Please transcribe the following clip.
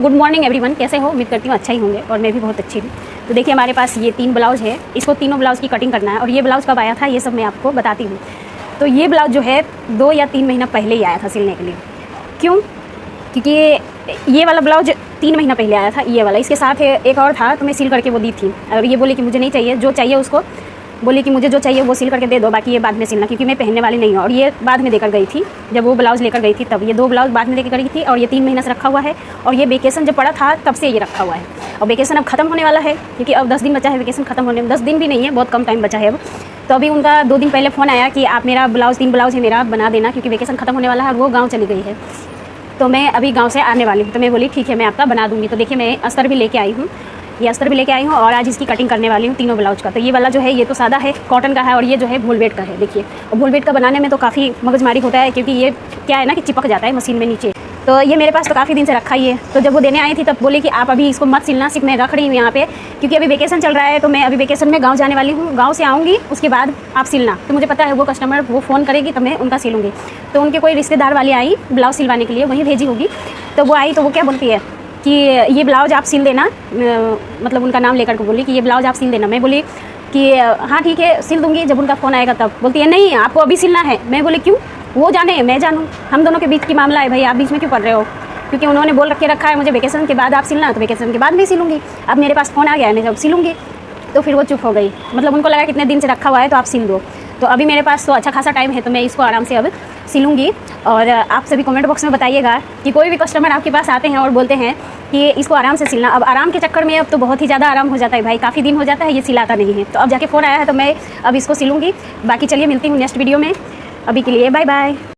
Good morning everyone, कैसे हो? उम्मीद करती हूँ अच्छा ही होंगे और मैं भी बहुत अच्छी हूँ। तो देखिए हमारे पास ये 3 ब्लाउज है, इसको तीनों ब्लाउज़ की कटिंग करना है और ये ब्लाउज़ कब आया था ये सब मैं आपको बताती हूँ। तो ये ब्लाउज़ जो है 2 या 3 महीना पहले ही आया था सिलने के लिए। क्यों? क्योंकि ये वाला ब्लाउज 3 महीना पहले आया था, ये वाला। इसके साथ एक और था तो मैं सिल करके वो दी थी और ये बोली कि मुझे नहीं चाहिए, जो चाहिए उसको बोली कि मुझे जो चाहिए वो सिल करके दे दो, बाकी ये बाद में सिलना, क्योंकि मैं पहनने वाली नहीं हूँ। और ये बाद में देकर गई थी, जब वो ब्लाउज़ लेकर गई थी तब। ये 2 ब्लाउज़ बाद में लेकर गई थी और ये 3 महीना से रखा हुआ है और ये वेकेशन जब पड़ा था तब से ये रखा हुआ है। और वेकेशन अब ख़त्म होने वाला है, क्योंकि अब 10 दिन बचा है वेकेशन ख़त्म होने में। 10 दिन भी नहीं है, बहुत कम टाइम बचा है अब। तो अभी उनका 2 दिन पहले फ़ोन आया कि आप मेरा ब्लाउज़ 3 ब्लाउज़ है मेरा बना देना, क्योंकि वेकेशन ख़त्म होने वाला है और वो गाँव चली गई है। तो मैं अभी गाँव से आने वाली हूँ, तो मैं बोली ठीक है मैं आपका बना दूँगी। तो देखिए मैं अस्तर भी लेके आई हूँ, ये अस्तर भी लेके आई हूँ और आज इसकी कटिंग करने वाली हूँ तीनों ब्लाउज का। तो ये वाला जो है ये तो सादा है, कॉटन का है और ये जो है वोलवेट का है। देखिए, और वोलवेट का बनाने में तो काफ़ी मगजमारी होता है, क्योंकि ये क्या है ना कि चिपक जाता है मशीन में नीचे। तो ये मेरे पास तो काफ़ी दिन से रखा ही है। तो जब वो देने आई थी तब बोले कि आप अभी इसको मत सिलना, सिर्फ मैं रख रही हूँ यहाँ पे, क्योंकि अभी वेकेशन चल रहा है। तो मैं अभी वेकेशन में गाँव जाने वाली हूँ, गाँव से आऊँगी उसके बाद आप सिलना। तो मुझे पता है वो कस्टमर वो फ़ोन करेगी तो मैं उनका सिलूँगी। तो उनके कोई रिश्तेदार वाली आई ब्लाउज़ सिलवाने के लिए, वहीं भेजी होगी। तो वो आई तो वो क्या बोलती है कि ये ब्लाउज़ आप सिल देना, मतलब उनका नाम लेकर के बोली कि ये ब्लाउज़ आप सिल देना। मैं बोली कि हाँ ठीक है सिल दूँगी, जब उनका फ़ोन आएगा तब। बोलती है नहीं आपको अभी सिलना है। मैं बोली क्यों? वो जाने मैं जानूँ, हम दोनों के बीच की मामला है भाई, आप बीच में क्यों कर रहे हो? क्योंकि उन्होंने बोल रखा है मुझे वेकेशन के बाद आप सिलना, तो वेकेशन के बाद नहीं सिलूँगी। अब मेरे पास फ़ोन आ गया है, मैं जब सिलूँगी। तो फिर वो चुप हो गई, मतलब उनको लगा कितने दिन से रखा हुआ है तो आप सिल दो। तो अभी मेरे पास तो अच्छा खासा टाइम है, तो मैं इसको आराम से अब सिलूँगी। और आप सभी कमेंट बॉक्स में बताइएगा कि कोई भी कस्टमर आपके पास आते हैं और बोलते हैं कि इसको आराम से सिलना। अब आराम के चक्कर में अब तो बहुत ही ज़्यादा आराम हो जाता है भाई, काफ़ी दिन हो जाता है ये सिलाता नहीं है। तो अब जाके फ़ोन आया है तो मैं अब इसको सिलूँगी। बाकी चलिए मिलती हूँ नेक्स्ट वीडियो में, अभी के लिए बाय बाय।